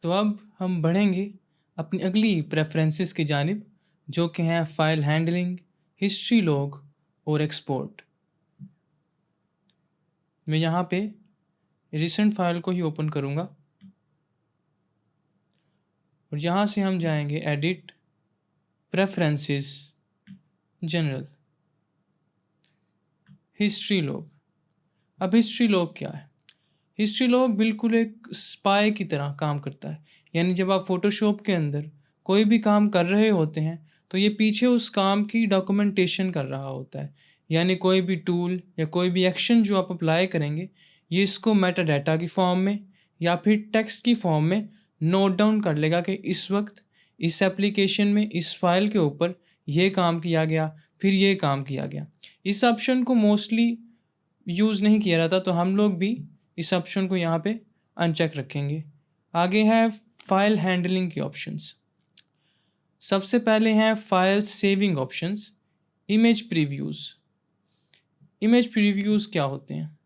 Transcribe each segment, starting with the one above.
तो अब हम बढ़ेंगे अपनी अगली प्रेफ़रेंसेस की जानिब, जो कि हैं फ़ाइल हैंडलिंग, हिस्ट्री लॉग और एक्सपोर्ट। मैं यहाँ पे रिसेंट फ़ाइल को ही ओपन करूँगा और यहाँ से हम जाएंगे edit, preferences, general, history log. अब हिस्ट्री लॉग क्या है? हिस्ट्री लॉग बिल्कुल एक स्पाई की तरह काम करता है। यानी जब आप फ़ोटोशॉप के अंदर कोई भी काम कर रहे होते हैं, तो ये पीछे उस काम की डॉक्यूमेंटेशन कर रहा होता है। यानी कोई भी टूल या कोई भी एक्शन जो आप अप्लाई करेंगे, ये इसको मेटा डाटा की फॉर्म में या फिर टेक्स्ट की फॉर्म में नोट डाउन कर लेगा कि इस वक्त इस एप्लीकेशन में इस फाइल के ऊपर ये काम किया गया, फिर ये काम किया गया। इस ऑप्शन को मोस्टली यूज़ नहीं किया जाता, तो हम लोग भी इस ऑप्शन को यहाँ पे अनचेक रखेंगे। आगे है फाइल हैंडलिंग के ऑप्शंस। सबसे पहले हैं file saving options, image previews. Image previews क्या होते हैं?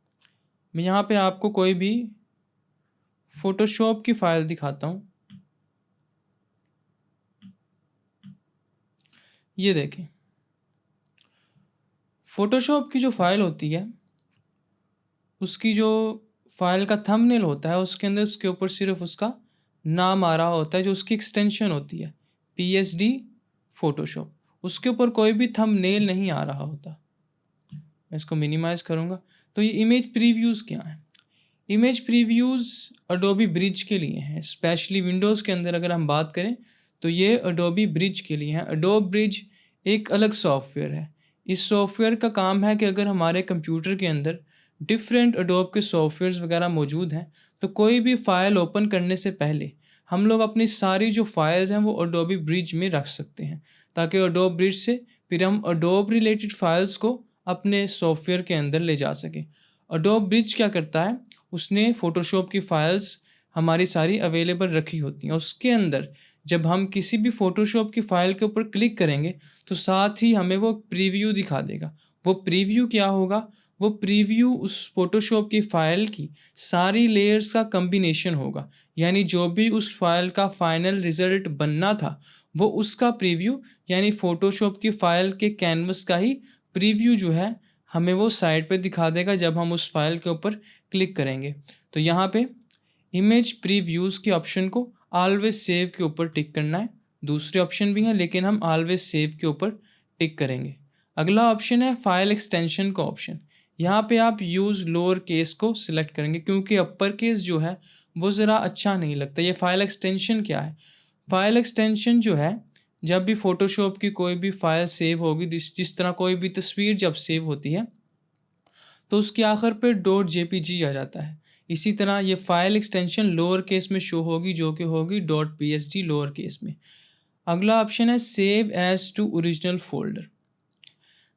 मैं यहाँ पे आपको कोई भी फ़ोटोशॉप की फ़ाइल दिखाता हूँ। ये देखें, फ़ोटोशॉप की जो फ़ाइल होती है, उसकी जो फ़ाइल का थंबनेल होता है, उसके अंदर उसके ऊपर सिर्फ़ उसका नाम आ रहा होता है, जो उसकी एक्सटेंशन होती है, PSD फ़ोटोशॉप। उसके ऊपर कोई भी थंबनेल नहीं आ रहा होता। मैं इसको मिनिमाइज़ करूँगा। तो ये इमेज प्रीव्यूज़ क्या हैं? इमेज प्रीव्यूज़ एडोबी ब्रिज के लिए हैं। स्पेशली विंडोज़ के अंदर अगर हम बात करें, तो ये एडोबी ब्रिज के लिए हैं। एडोब ब्रिज एक अलग सॉफ्टवेयर है। इस सॉफ्टवेयर का काम है कि अगर हमारे कंप्यूटर के अंदर डिफरेंट एडोब के सॉफ्टवेयर्स वगैरह मौजूद हैं, तो कोई भी फ़ाइल ओपन करने से पहले हम लोग अपनी सारी जो फ़ाइल्स हैं वो एडोबी ब्रिज में रख सकते हैं, ताकि एडोब ब्रिज से फिर हम एडोब रिलेटेड फ़ाइल्स को अपने सॉफ्टवेयर के अंदर ले जा सकें। एडोब ब्रिज क्या करता है, उसने फ़ोटोशॉप की फ़ाइल्स हमारी सारी अवेलेबल रखी होती हैं। उसके अंदर जब हम किसी भी फ़ोटोशॉप की फ़ाइल के ऊपर क्लिक करेंगे, तो साथ ही हमें वो प्रीव्यू दिखा देगा। वो प्रीव्यू क्या होगा? वो प्रीव्यू उस फ़ोटोशॉप की फ़ाइल की सारी लेयर्स का कॉम्बिनेशन होगा। यानी जो भी उस फ़ाइल का फ़ाइनल रिज़ल्ट बनना था, वो उसका प्रीव्यू, यानी फ़ोटोशॉप की फ़ाइल के कैनवस का ही प्रीव्यू जो है, हमें वो साइड पे दिखा देगा जब हम उस फ़ाइल के ऊपर क्लिक करेंगे। तो यहाँ पे इमेज प्रीव्यूज़ के ऑप्शन को ऑलवेज़ सेव के ऊपर टिक करना है। दूसरे ऑप्शन भी हैं, लेकिन हम ऑलवेज़ सेव के ऊपर टिक करेंगे। अगला ऑप्शन है फाइल एक्सटेंशन का ऑप्शन। यहाँ पे आप यूज़ लोअर केस को सिलेक्ट करेंगे, क्योंकि अपर केस जो है वो ज़रा अच्छा नहीं लगता। ये फाइल एक्सटेंशन क्या है? फाइल एक्सटेंशन जो है, जब भी फ़ोटोशॉप की कोई भी फ़ाइल सेव होगी, जिस तरह कोई भी तस्वीर जब सेव होती है, तो उसके आखिर पे डॉट जेपीजी आ जाता है। इसी तरह ये फ़ाइल एक्सटेंशन लोअर केस में शो होगी, जो कि होगी डॉट पीएसडी लोअर केस में। अगला ऑप्शन है save as to original folder.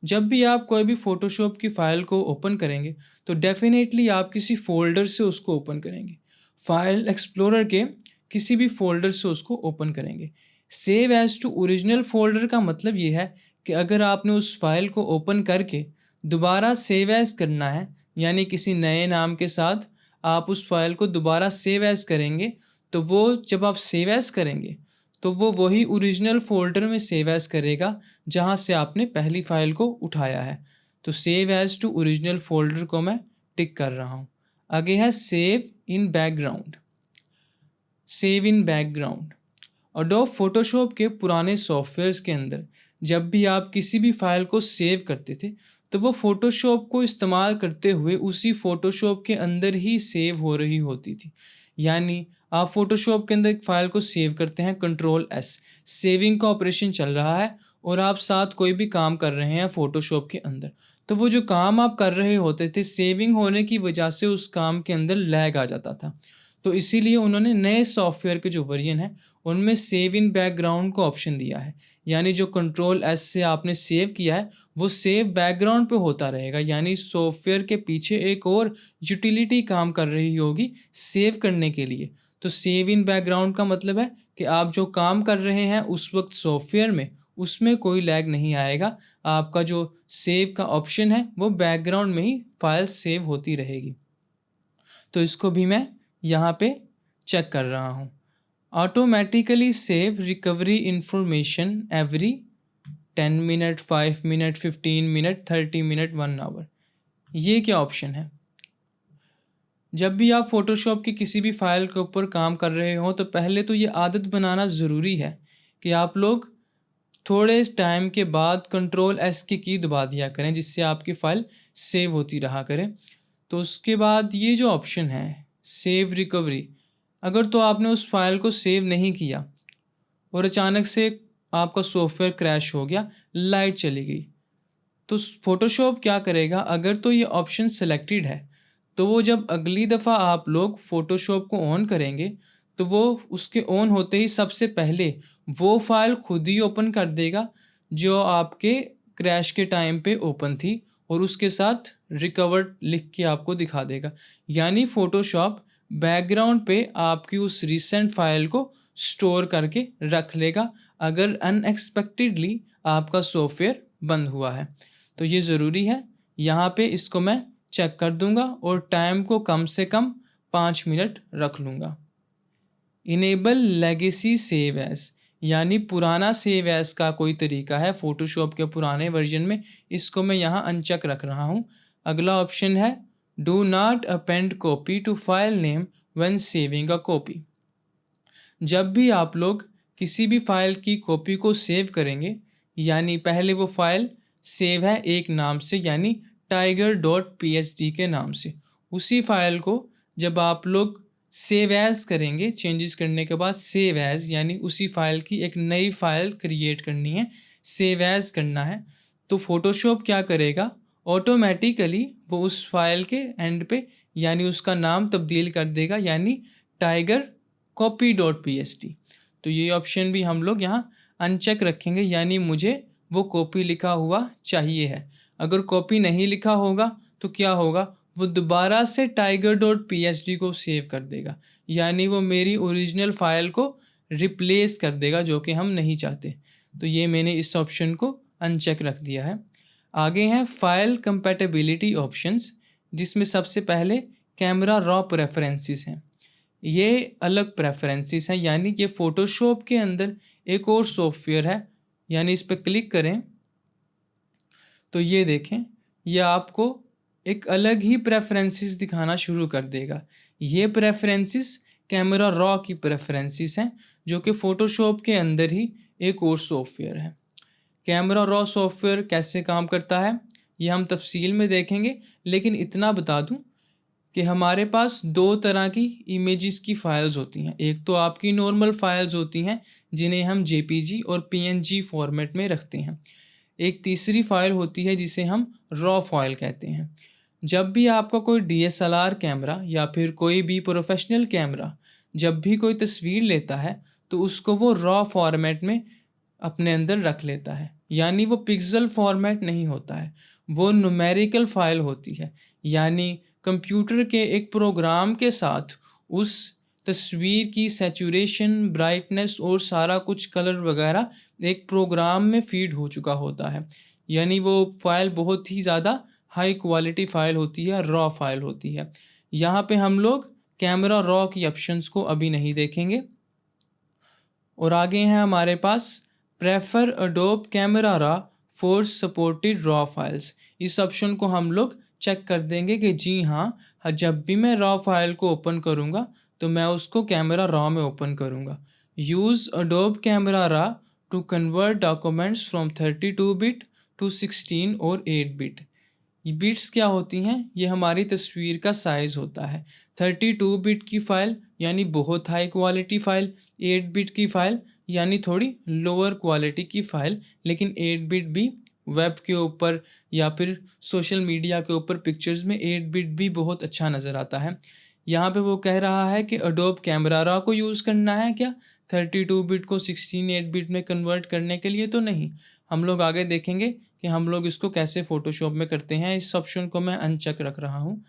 जब भी आप कोई भी फ़ोटोशॉप की फ़ाइल को ओपन करेंगे, तो डेफ़िनेटली आप किसी फ़ोल्डर से उसको ओपन करेंगे। फ़ाइल एक्सप्लोरर के किसी भी फ़ोल्डर से उसको ओपन करेंगे। Save as to original folder का मतलब ये है कि अगर आपने उस फ़ाइल को ओपन करके दोबारा सेव एज़ करना है, यानी किसी नए नाम के साथ आप उस फ़ाइल को दोबारा सेव एज़ करेंगे, तो वो जब आप सेव एज़ करेंगे, तो वो वही ओरिजिनल फ़ोल्डर में सेव एज़ करेगा जहाँ से आपने पहली फ़ाइल को उठाया है। तो save as to original folder को मैं टिक कर रहा हूँ। आगे है save in background. Save in background Adobe Photoshop के पुराने सॉफ्टवेयर्स के अंदर जब भी आप किसी भी फ़ाइल को सेव करते थे, तो वो फ़ोटोशॉप को इस्तेमाल करते हुए उसी फ़ोटोशॉप के अंदर ही सेव हो रही होती थी। यानी आप फ़ोटोशॉप के अंदर एक फ़ाइल को सेव करते हैं, कंट्रोल एस, सेविंग का ऑपरेशन चल रहा है और आप साथ कोई भी काम कर रहे हैं फ़ोटोशॉप के अंदर। तो वो जो काम आप कर रहे होते थे, सेविंग होने की वजह से उस काम के अंदर लैग आ जाता था। तो इसीलिए उन्होंने नए सॉफ्टवेयर के जो वर्जन है, उनमें सेव इन बैकग्राउंड को ऑप्शन दिया है। यानी जो कंट्रोल एस से आपने सेव किया है, वो सेव बैकग्राउंड पे होता रहेगा। यानी सॉफ्टवेयर के पीछे एक और यूटिलिटी काम कर रही होगी सेव करने के लिए। तो सेव इन बैकग्राउंड का मतलब है कि आप जो काम कर रहे हैं उस वक्त सॉफ्टवेयर में, उसमें कोई लैग नहीं आएगा। आपका जो सेव का ऑप्शन है, वो बैकग्राउंड में ही फाइल सेव होती रहेगी। तो इसको भी मैं यहाँ पे चेक कर रहा हूँ। Automatically save recovery information every 10 minute, 5 minute, 15 minute, 30 minute, 1 hour. ये क्या ऑप्शन है? जब भी आप फ़ोटोशॉप की किसी भी फ़ाइल के ऊपर काम कर रहे हो तो पहले तो ये आदत बनाना ज़रूरी है कि आप लोग थोड़े टाइम के बाद कंट्रोल एस की दबा दिया करें, जिससे आपकी फ़ाइल सेव होती रहा करे। तो उसके बाद ये जो ऑप्शन है सेव रिकवरी, अगर तो आपने उस फाइल को सेव नहीं किया और अचानक से आपका सॉफ्टवेयर क्रैश हो गया, लाइट चली गई, तो फ़ोटोशॉप क्या करेगा? अगर तो ये ऑप्शन सेलेक्टेड है तो वो जब अगली दफ़ा आप लोग फ़ोटोशॉप को ऑन करेंगे तो वो उसके ऑन होते ही सबसे पहले वो फ़ाइल खुद ही ओपन कर देगा जो आपके क्रैश के टाइम पे ओपन थी, और उसके साथ रिकवर्ड लिख के आपको दिखा देगा। यानी फ़ोटोशॉप बैकग्राउंड पे आपकी उस रीसेंट फ़ाइल को स्टोर करके रख लेगा अगर अनएक्सपेक्टेडली आपका सॉफ्टवेयर बंद हुआ है। तो ये ज़रूरी है, यहाँ पे इसको मैं चेक कर दूंगा और टाइम को कम से कम 5 मिनट रख लूँगा। इनेबल लेगेसी सेव एज़, यानी पुराना सेव एज़ का कोई तरीका है फ़ोटोशॉप के पुराने वर्जन में, इसको मैं यहाँ अनचेक रख रहा हूँ। अगला ऑप्शन है do not append copy to file name when saving a copy. जब भी आप लोग किसी भी फाइल की कॉपी को सेव करेंगे, यानी पहले वो फाइल सेव है एक नाम से यानी tiger.psd के नाम से, उसी फाइल को जब आप लोग सेव एज़ करेंगे, चेंजेस करने के बाद सेव एज़ यानी उसी फाइल की एक नई फाइल क्रिएट करनी है, सेव एज़ करना है, तो फ़ोटोशॉप क्या करेगा? ऑटोमेटिकली वो उस फाइल के एंड पे यानी उसका नाम तब्दील कर देगा, यानी टाइगर copy.pst। तो ये ऑप्शन भी हम लोग यहाँ अनचेक रखेंगे, यानी मुझे वो कॉपी लिखा हुआ चाहिए है। अगर कॉपी नहीं लिखा होगा तो क्या होगा? वो दोबारा से tiger.psd को सेव कर देगा, यानी वो मेरी ओरिजिनल फाइल को रिप्लेस कर देगा, जो कि हम नहीं चाहते। तो ये मैंने इस ऑप्शन को अनचेक रख दिया है। आगे हैं फाइल कंपैटिबिलिटी ऑप्शंस, जिसमें सबसे पहले कैमरा रॉ प्रेफरेंसेस हैं। ये अलग प्रेफरेंसेस हैं, यानी ये फ़ोटोशॉप के अंदर एक और सॉफ्टवेयर है, यानी इस पर क्लिक करें तो ये देखें, ये आपको एक अलग ही प्रेफरेंसेस दिखाना शुरू कर देगा। ये प्रेफरेंसेस कैमरा रॉ की प्रेफरेंसेस हैं, जो कि फ़ोटोशॉप के अंदर ही एक और सॉफ्टवेयर है। कैमरा रॉ सॉफ्टवेयर कैसे काम करता है ये हम तफसील में देखेंगे, लेकिन इतना बता दूं कि हमारे पास दो तरह की इमेजेस की फ़ाइल्स होती हैं। एक तो आपकी नॉर्मल फ़ाइल्स होती हैं जिन्हें हम जेपीजी और पीएनजी फॉर्मेट में रखते हैं। एक तीसरी फ़ाइल होती है जिसे हम रॉ फाइल कहते हैं। जब भी आपका कोई डीएसएलआर कैमरा या फिर कोई भी प्रोफेशनल कैमरा जब भी कोई तस्वीर लेता है तो उसको वो रॉ फॉर्मेट में अपने अंदर रख लेता है, यानी वो पिक्सल फॉर्मेट नहीं होता है, वो न्यूमेरिकल फाइल होती है। यानी कंप्यूटर के एक प्रोग्राम के साथ उस तस्वीर की सैचुरेशन, ब्राइटनेस और सारा कुछ कलर वगैरह एक प्रोग्राम में फीड हो चुका होता है, यानी वो फाइल बहुत ही ज़्यादा हाई क्वालिटी फ़ाइल होती है, रॉ फाइल होती है। यहाँ पे हम लोग कैमरा रॉ की ऑप्शंस को अभी नहीं देखेंगे। और आगे हैं हमारे पास prefer Adobe camera raw for supported raw files. इस ऑप्शन को हम लोग चेक कर देंगे कि जी हाँ, जब भी मैं रॉ फाइल को ओपन करूँगा तो मैं उसको कैमरा रॉ में ओपन करूँगा। Use Adobe camera raw to convert documents from 32 bit to 16 और 8 बिट। ये बिट्स क्या होती हैं? ये हमारी तस्वीर का साइज़ होता है। 32 बिट की फ़ाइल यानी बहुत हाई क्वालिटी फ़ाइल, 8 बिट की फ़ाइल यानी थोड़ी लोअर क्वालिटी की फ़ाइल, लेकिन 8 बिट भी वेब के ऊपर या फिर सोशल मीडिया के ऊपर पिक्चर्स में 8 बिट भी बहुत अच्छा नज़र आता है। यहाँ पे वो कह रहा है कि अडोब कैमरा रॉ को यूज़ करना है क्या 32 बिट को 16 8 बिट में कन्वर्ट करने के लिए? तो नहीं, हम लोग आगे देखेंगे कि हम लोग इसको कैसे फ़ोटोशॉप में करते हैं। इस ऑप्शन को मैं अनचेक रख रहा हूँ।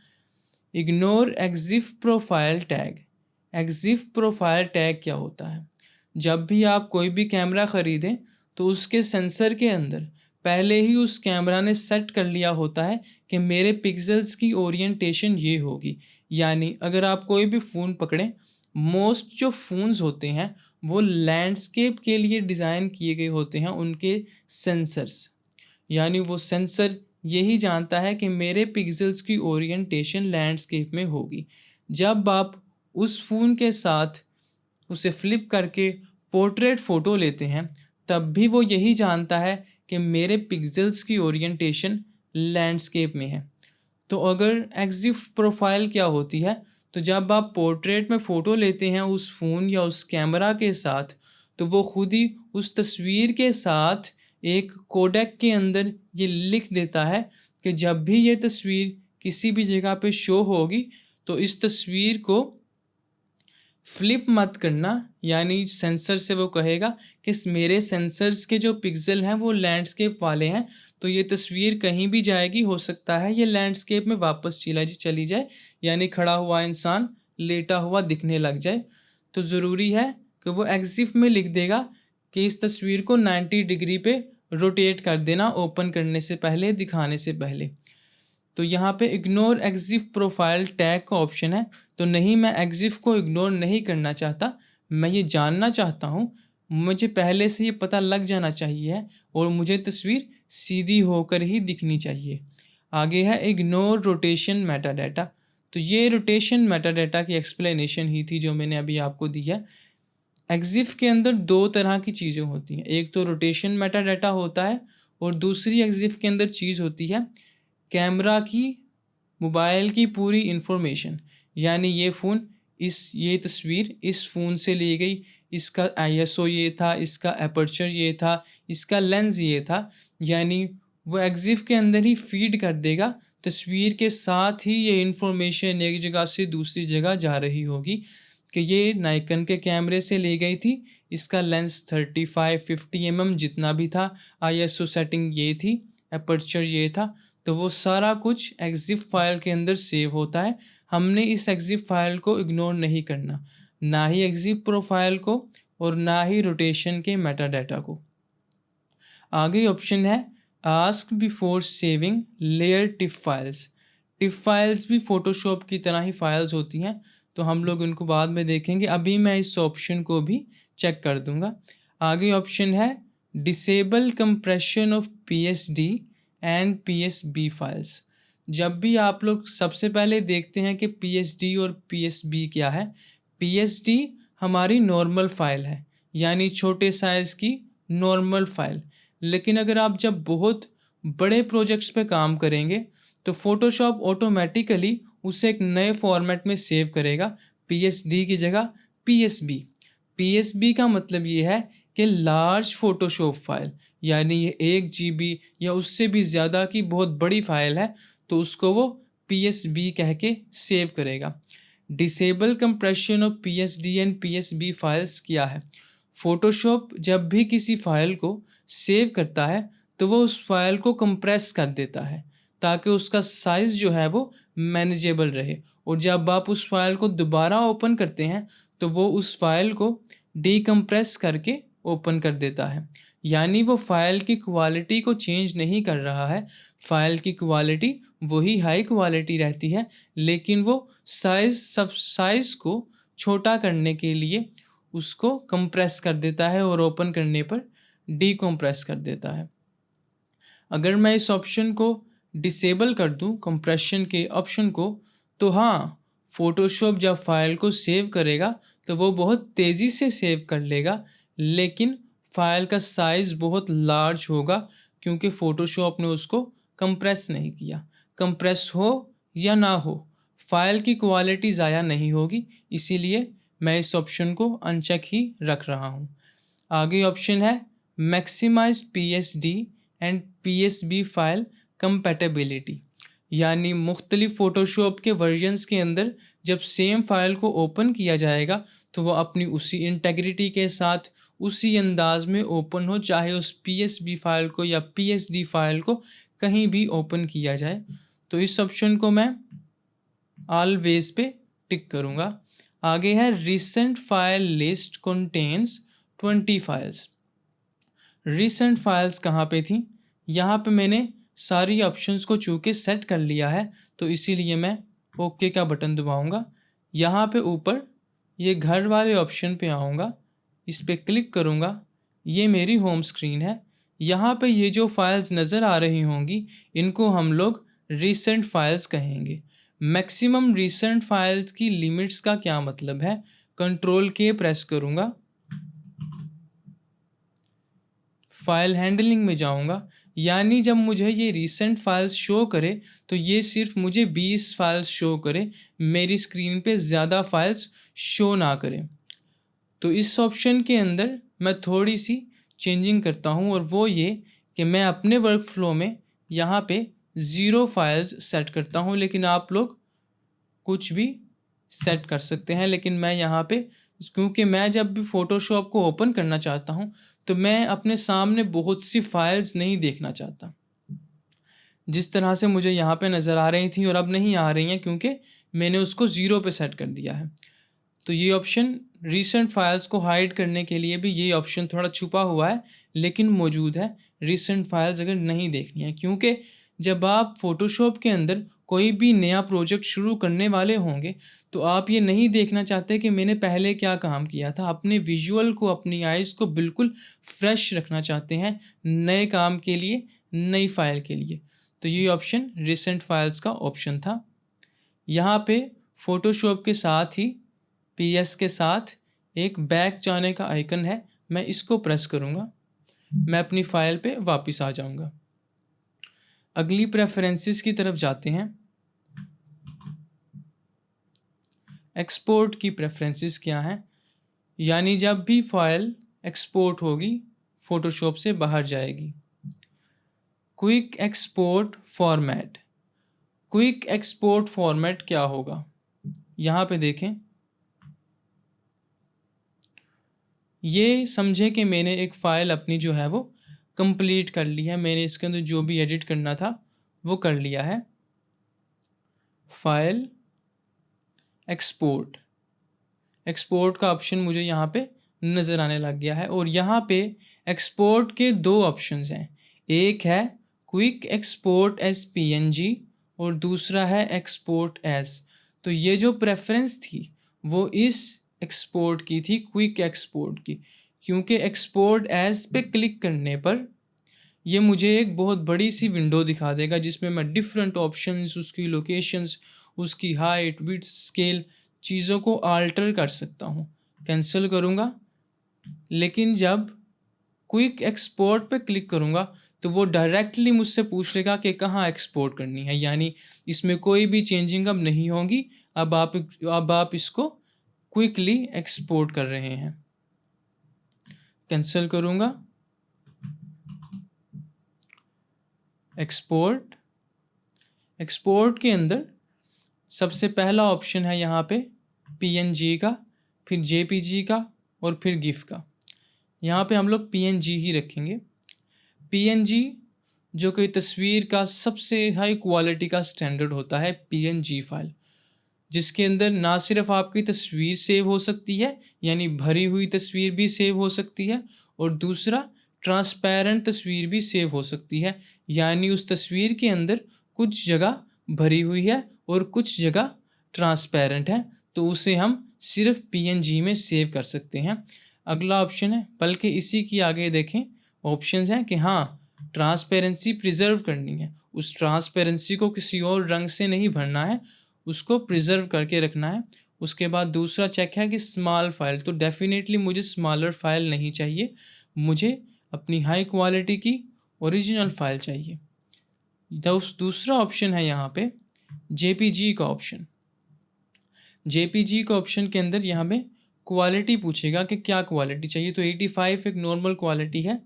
Ignore EXIF profile tag. EXIF profile tag क्या होता है? जब भी आप कोई भी कैमरा ख़रीदें तो उसके सेंसर के अंदर पहले ही उस कैमरा ने सेट कर लिया होता है कि मेरे पिक्सल्स की ओरिएंटेशन ये होगी। यानी अगर आप कोई भी फ़ोन पकड़ें मोस्ट जो फ़ोन्स होते हैं वो लैंडस्केप के लिए डिज़ाइन किए गए होते हैं, उनके सेंसर्स। यानी वो सेंसर यही जानता है कि मेरे पिक्सेल्स की ओरिएंटेशन लैंडस्केप में होगी। जब आप उस फ़ोन के साथ उसे फ्लिप करके पोर्ट्रेट फ़ोटो लेते हैं, तब भी वो यही जानता है कि मेरे पिक्सेल्स की ओरिएंटेशन लैंडस्केप में है। तो अगर एक्सिफ प्रोफाइल क्या होती है, तो जब आप पोर्ट्रेट में फ़ोटो लेते हैं उस फ़ोन या उस कैमरा के साथ, तो वो खुद ही उस तस्वीर के साथ एक कोडेक के अंदर ये लिख देता है कि जब भी ये तस्वीर किसी भी जगह पे शो होगी, तो इस तस्वीर को फ्लिप मत करना। यानी सेंसर से वो कहेगा कि मेरे सेंसर्स के जो पिक्सल हैं वो लैंडस्केप वाले हैं, तो ये तस्वीर कहीं भी जाएगी, हो सकता है ये लैंडस्केप में वापस चली जाए, यानी खड़ा हुआ इंसान लेटा हुआ दिखने लग जाए। तो ज़रूरी है कि वो एग्जिफ में लिख देगा कि इस तस्वीर को 90 डिग्री पे रोटेट कर देना, ओपन करने से पहले, दिखाने से पहले। तो यहाँ पे इग्नोर एग्जिफ प्रोफाइल टैग का ऑप्शन है। तो नहीं, मैं एग्जिफ को इग्नोर नहीं करना चाहता, मैं ये जानना चाहता हूँ, मुझे पहले से ये पता लग जाना चाहिए और मुझे तस्वीर सीधी होकर ही दिखनी चाहिए। आगे है इग्नोर रोटेशन मेटाडाटा। तो ये रोटेशन मेटाडाटा की एक्सप्लेनेशन ही थी जो मैंने अभी आपको दी है। एग्जिफ के अंदर दो तरह की चीज़ें होती हैं, एक तो रोटेशन मेटाडाटा होता है और दूसरी एग्जिफ के अंदर चीज़ होती है कैमरा की, मोबाइल की पूरी इन्फॉर्मेशन। यानी ये तस्वीर इस फ़ोन से ली गई, इसका आईएसओ ये था, इसका अपर्चर ये था, इसका लेंस ये था। यानी वो एग्जिफ के अंदर ही फीड कर देगा, तस्वीर के साथ ही ये इन्फॉर्मेशन एक जगह से दूसरी जगह जा रही होगी कि ये नाइकन के कैमरे से ली गई थी, इसका लेंस 35-50 जितना भी था, आईएसओ सेटिंग ये थी, अपर्चर ये था। तो वो सारा कुछ एग्जिफ फाइल के अंदर सेव होता है। हमने इस एग्जिफ फाइल को इग्नोर नहीं करना, ना ही एग्जिफ प्रोफाइल को और ना ही रोटेशन के मेटाडाटा को। आगे ऑप्शन है ask before saving layer tip files. Tip files भी फ़ोटोशॉप की तरह ही फाइल्स होती हैं, तो हम लोग उनको बाद में देखेंगे। अभी मैं इस ऑप्शन को भी चेक कर दूंगा। आगे ऑप्शन है disable compression of PSD and PSB files. जब भी आप लोग सबसे पहले देखते हैं कि पीएसडी और पीएसबी क्या है। पीएसडी हमारी नॉर्मल फाइल है, यानी छोटे साइज़ की नॉर्मल फाइल। लेकिन अगर आप जब बहुत बड़े प्रोजेक्ट्स पे काम करेंगे, तो फ़ोटोशॉप ऑटोमेटिकली उसे एक नए फॉर्मेट में सेव करेगा, पीएसडी की जगह पीएसबी। पीएसबी का मतलब ये है कि लार्ज फ़ोटोशॉप फाइल, यानी ये 1 जीबी या उससे भी ज़्यादा की बहुत बड़ी फ़ाइल है, तो उसको वो पीएसबी कह के सेव करेगा। Disable compression of PSD and PSB files क्या है? फ़ोटोशॉप जब भी किसी फ़ाइल को सेव करता है, तो वो उस फाइल को कंप्रेस कर देता है ताकि उसका साइज़ जो है वो मैनेजेबल रहे, और जब आप उस फाइल को दोबारा ओपन करते हैं, तो वो उस फाइल को डीकम्प्रेस करके ओपन कर देता है। यानी वो फाइल की क्वालिटी को चेंज नहीं कर रहा है, फाइल की क्वालिटी वही हाई क्वालिटी रहती है, लेकिन वो साइज़ को छोटा करने के लिए उसको कंप्रेस कर देता है और ओपन करने पर डीकम्प्रेस कर देता है। अगर मैं इस ऑप्शन को डिसेबल कर दूं, कंप्रेशन के ऑप्शन को, तो हाँ, फ़ोटोशॉप जब फाइल को सेव करेगा तो वो बहुत तेज़ी से सेव कर लेगा, लेकिन फ़ाइल का साइज़ बहुत लार्ज होगा क्योंकि फ़ोटोशॉप ने उसको कंप्रेस नहीं किया। कंप्रेस हो या ना हो, फ़ाइल की क्वालिटी ज़ाया नहीं होगी, इसीलिए मैं इस ऑप्शन को अनचेक ही रख रहा हूँ। आगे ऑप्शन है maximize PSD and PSB file compatibility. यानी मुख्तलिफ फ़ोटोशॉप के वर्जन्स के अंदर जब सेम फाइल को ओपन किया जाएगा, तो वो अपनी उसी इंटेग्रिटी के साथ उसी अंदाज में ओपन हो, चाहे उस पीएसबी फाइल को या पीएसडी फाइल को कहीं भी ओपन किया जाए। तो इस ऑप्शन को मैं ऑलवेज पे टिक करूँगा। आगे है recent file list contains 20 files. Recent files कहाँ पे थी? यहाँ पे मैंने सारी ऑप्शंस को चूँकि सेट कर लिया है, तो इसीलिए मैं ओके का बटन दबाऊँगा। यहाँ पे ऊपर ये घर वाले ऑप्शन पे आऊँगा, इस पे क्लिक करूँगा, ये मेरी होम स्क्रीन है। यहाँ पे ये जो फाइल्स नज़र आ रही होंगी, इनको हम लोग रीसेंट फाइल्स कहेंगे। मैक्सिमम रीसेंट फाइल्स की लिमिट्स का क्या मतलब है? कंट्रोल के प्रेस करूँगा, फाइल हैंडलिंग में जाऊँगा, यानी जब मुझे ये रीसेंट फाइल्स शो करे तो ये सिर्फ मुझे 20 फाइल्स शो करे, मेरी स्क्रीन पे ज़्यादा फाइल्स शो ना करे। तो इस ऑप्शन के अंदर मैं थोड़ी सी चेंजिंग करता हूँ, और वो ये कि मैं अपने वर्क फ्लो में यहाँ पे 0 फाइल्स सेट करता हूँ, लेकिन आप लोग कुछ भी सेट कर सकते हैं। लेकिन मैं यहाँ पे, क्योंकि मैं जब भी फ़ोटोशॉप को ओपन करना चाहता हूँ तो मैं अपने सामने बहुत सी फाइल्स नहीं देखना चाहता, जिस तरह से मुझे यहाँ पे नज़र आ रही थी और अब नहीं आ रही हैं, क्योंकि मैंने उसको 0 पे सेट कर दिया है। तो ये ऑप्शन रीसेंट फाइल्स को हाइड करने के लिए भी, ये ऑप्शन थोड़ा छुपा हुआ है लेकिन मौजूद है, रीसेंट फाइल्स अगर नहीं देखनी है। क्योंकि जब आप फ़ोटोशॉप के अंदर कोई भी नया प्रोजेक्ट शुरू करने वाले होंगे तो आप ये नहीं देखना चाहते कि मैंने पहले क्या काम किया था। अपने विजुअल को, अपनी आइज़ को बिल्कुल फ्रेश रखना चाहते हैं नए काम के लिए, नई फाइल के लिए। तो ये ऑप्शन रीसेंट फाइल्स का ऑप्शन था। यहाँ पे फ़ोटोशॉप के साथ ही PS के साथ एक बैक जाने का आइकन है, मैं इसको प्रेस करूँगा, मैं अपनी फ़ाइल पे वापस आ जाऊँगा। अगली प्रेफरेंसेस की तरफ जाते हैं। एक्सपोर्ट की प्रेफरेंसेस क्या हैं? यानी जब भी फाइल एक्सपोर्ट होगी, फ़ोटोशॉप से बाहर जाएगी। Quick export format. Quick export format क्या होगा? यहाँ पे देखें, ये समझें कि मैंने एक फ़ाइल अपनी जो है वो कंप्लीट कर ली है, मैंने इसके अंदर जो भी एडिट करना था वो कर लिया है। फाइल एक्सपोर्ट, एक्सपोर्ट का ऑप्शन मुझे यहाँ पे नज़र आने लग गया है, और यहाँ पे एक्सपोर्ट के दो ऑप्शंस हैं। एक है क्विक एक्सपोर्ट एज PNG और दूसरा है एक्सपोर्ट एज। तो ये जो प्रेफरेंस थी वो इस एक्सपोर्ट की थी, क्विक एक्सपोर्ट की, क्योंकि एक्सपोर्ट एज पे क्लिक करने पर ये मुझे एक बहुत बड़ी सी विंडो दिखा देगा जिसमें मैं डिफरेंट ऑप्शंस, उसकी लोकेशंस, उसकी हाइट, विड्थ, स्केल, चीज़ों को आल्टर कर सकता हूँ। कैंसिल करूँगा, लेकिन जब क्विक एक्सपोर्ट पे क्लिक करूँगा तो वो डायरेक्टली मुझसे पूछ लेगा कि कहाँ एक्सपोर्ट करनी है, यानी इसमें कोई भी चेंजिंग अब नहीं होगी। अब आप इसको क्विकली एक्सपोर्ट कर रहे हैं। कैंसिल करूँगा, एक्सपोर्ट। एक्सपोर्ट के अंदर सबसे पहला ऑप्शन है यहाँ पे PNG का, फिर JPG का और फिर GIF का। यहाँ पे हम लोग PNG ही रखेंगे। PNG जो कि तस्वीर का सबसे हाई क्वालिटी का स्टैंडर्ड होता है, PNG फाइल, जिसके अंदर ना सिर्फ आपकी तस्वीर सेव हो सकती है, यानी भरी हुई तस्वीर भी सेव हो सकती है, और दूसरा ट्रांसपेरेंट तस्वीर भी सेव हो सकती है, यानी उस तस्वीर के अंदर कुछ जगह भरी हुई है और कुछ जगह ट्रांसपेरेंट है, तो उसे हम सिर्फ PNG में सेव कर सकते हैं। अगला ऑप्शन है, बल्कि इसी की आगे देखें ऑप्शंस हैं कि हाँ, ट्रांसपेरेंसी प्रिजर्व करनी है, उस ट्रांसपेरेंसी को किसी और रंग से नहीं भरना है, उसको प्रिजर्व करके रखना है। उसके बाद दूसरा चेक है कि स्मॉल फाइल, तो डेफिनेटली मुझे स्मॉलर फाइल नहीं चाहिए, मुझे अपनी हाई क्वालिटी की ओरिजिनल फाइल चाहिए। दूसरा ऑप्शन है यहाँ पे JPG का ऑप्शन। JPG का ऑप्शन के अंदर यहाँ पे क्वालिटी पूछेगा कि क्या क्वालिटी चाहिए, तो 85 एक नॉर्मल क्वालिटी है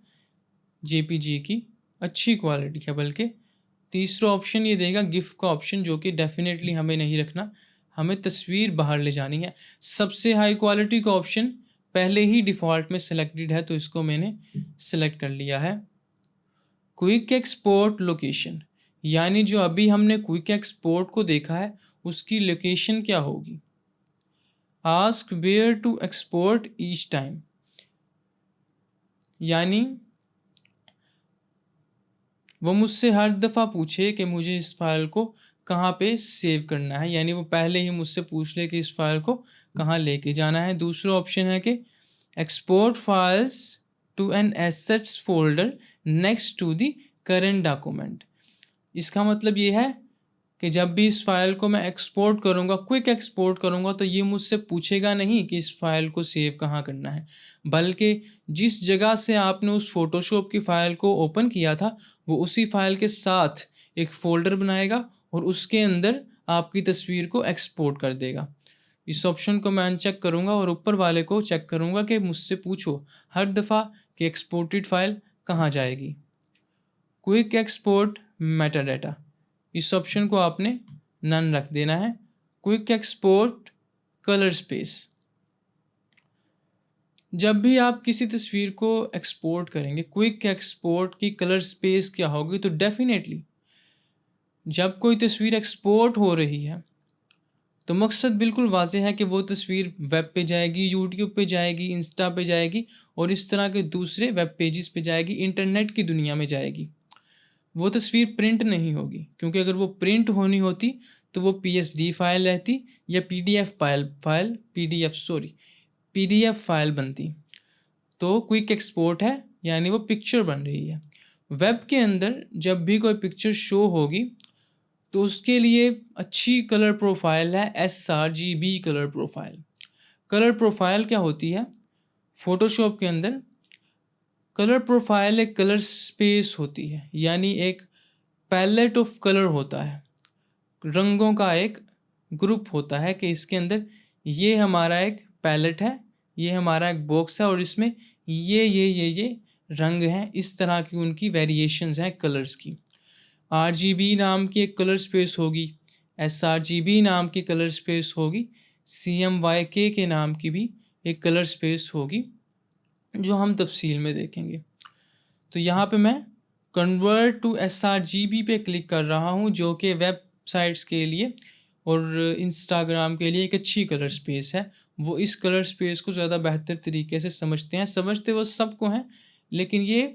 JPG की, अच्छी क्वालिटी है बल्कि। तीसरा ऑप्शन ये देगा GIF का ऑप्शन, जो कि डेफिनेटली हमें नहीं रखना, हमें तस्वीर बाहर ले जानी है। सबसे हाई क्वालिटी का ऑप्शन पहले ही डिफ़ॉल्ट में सिलेक्टेड है, तो इसको मैंने सिलेक्ट कर लिया है। क्विक एक्सपोर्ट लोकेशन, यानी जो अभी हमने क्विक एक्सपोर्ट को देखा है उसकी लोकेशन क्या होगी। Ask where to export each time, यानी वो मुझसे हर दफ़ा पूछे कि मुझे इस फाइल को कहाँ पे सेव करना है, यानी वो पहले ही मुझसे पूछ ले कि इस फाइल को कहाँ लेके जाना है। दूसरा ऑप्शन है कि export files to an assets folder next to the current document. इसका मतलब ये है कि जब भी इस फाइल को मैं एक्सपोर्ट करूँगा, क्विक एक्सपोर्ट करूँगा, तो ये मुझसे पूछेगा नहीं कि इस फाइल को सेव कहाँ करना है, बल्कि जिस जगह से आपने उस फोटोशॉप की फ़ाइल को ओपन किया था वो उसी फाइल के साथ एक फ़ोल्डर बनाएगा और उसके अंदर आपकी तस्वीर को एक्सपोर्ट कर देगा। इस ऑप्शन को मैं अनचेक करूँगा और ऊपर वाले को चेक करूँगा कि मुझसे पूछो हर दफ़ा कि एक्सपोर्टेड फाइल कहाँ जाएगी। क्विक एक्सपोर्ट मेटाडाटा, इस ऑप्शन को आपने नन रख देना है। क्विक एक्सपोर्ट कलर स्पेस, जब भी आप किसी तस्वीर को एक्सपोर्ट करेंगे, क्विक एक्सपोर्ट की कलर स्पेस क्या होगी, तो डेफिनेटली जब कोई तस्वीर एक्सपोर्ट हो रही है तो मकसद बिल्कुल वाज़ेह है कि वो तस्वीर वेब पे जाएगी, यूट्यूब पे जाएगी, इंस्टा पे जाएगी और इस तरह के दूसरे वेब पेजेस पे जाएगी, इंटरनेट की दुनिया में जाएगी। वो तस्वीर प्रिंट नहीं होगी, क्योंकि अगर वो प्रिंट होनी होती तो वो पीएसडी फाइल रहती या पीडीएफ फाइल बनती। तो क्विक एक्सपोर्ट है, यानी वो पिक्चर बन रही है। वेब के अंदर जब भी कोई पिक्चर शो होगी तो उसके लिए अच्छी कलर प्रोफाइल है sRGB colour profile. Colour profile क्या होती है? फ़ोटोशॉप के अंदर कलर प्रोफाइल एक कलर स्पेस होती है, यानी एक पैलेट ऑफ कलर होता है, रंगों का एक ग्रुप होता है कि इसके अंदर ये हमारा एक पैलेट है, ये हमारा एक बॉक्स है और इसमें ये रंग हैं, इस तरह की उनकी वेरिएशंस हैं कलर्स की। RGB नाम की एक कलर स्पेस होगी, sRGB नाम की कलर स्पेस होगी, CMYK के नाम की भी एक कलर स्पेस होगी, जो हम तफसील में देखेंगे। तो यहाँ पे मैं कन्वर्ट टू sRGB पे क्लिक कर रहा हूँ, जो कि वेबसाइट्स के लिए और इंस्टाग्राम के लिए एक अच्छी कलर स्पेस है। वो इस कलर स्पेस को ज़्यादा बेहतर तरीके से समझते हैं, समझते वो सबको हैं, लेकिन ये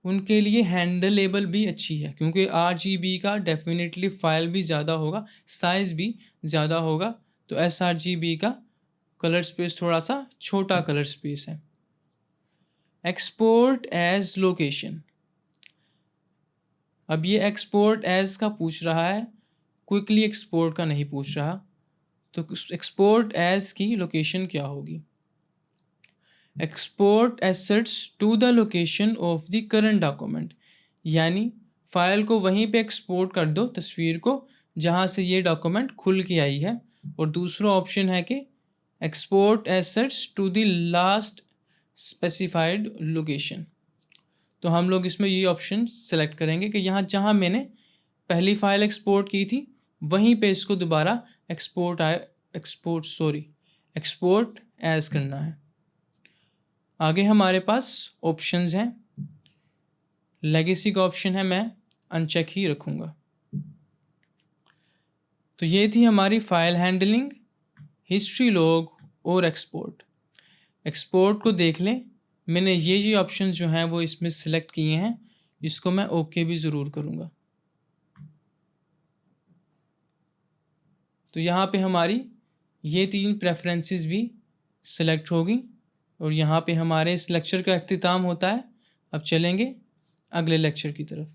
उनके लिए हैंडलेबल भी अच्छी है, क्योंकि RGB का डेफिनेटली फ़ाइल भी ज़्यादा होगा, साइज़ भी ज़्यादा होगा। तो sRGB का कलर स्पेस थोड़ा सा छोटा कलर स्पेस है। एक्सपोर्ट एज लोकेशन, अब ये एक्सपोर्ट एज का पूछ रहा है, क्विकली एक्सपोर्ट का नहीं पूछ रहा। तो एक्सपोर्ट एज की लोकेशन क्या होगी? Export assets to the location of the current document, यानी फ़ाइल को वहीं पे एक्सपोर्ट कर दो, तस्वीर को, जहाँ से ये डॉक्यूमेंट खुल के आई है। और दूसरा ऑप्शन है कि export assets to the last specified location. तो हम लोग इसमें ये ऑप्शन सेलेक्ट करेंगे कि यहाँ जहाँ मैंने पहली फ़ाइल एक्सपोर्ट की थी वहीं पे इसको दोबारा एक्सपोर्ट एज करना है। आगे हमारे पास ऑप्शंस हैं। लेगेसी का ऑप्शन है, मैं अनचेक ही रखूँगा। तो ये थी हमारी फ़ाइल हैंडलिंग, हिस्ट्री लॉग और एक्सपोर्ट। एक्सपोर्ट को देख लें, मैंने ये ऑप्शंस जो हैं वो इसमें सिलेक्ट किए हैं, इसको मैं ओके भी ज़रूर करूँगा। तो यहाँ पे हमारी ये 3 प्रेफरेंसेस भी सिलेक्ट होगी और यहाँ पे हमारे इस लेक्चर का अख्तिताम होता है। अब चलेंगे अगले लेक्चर की तरफ।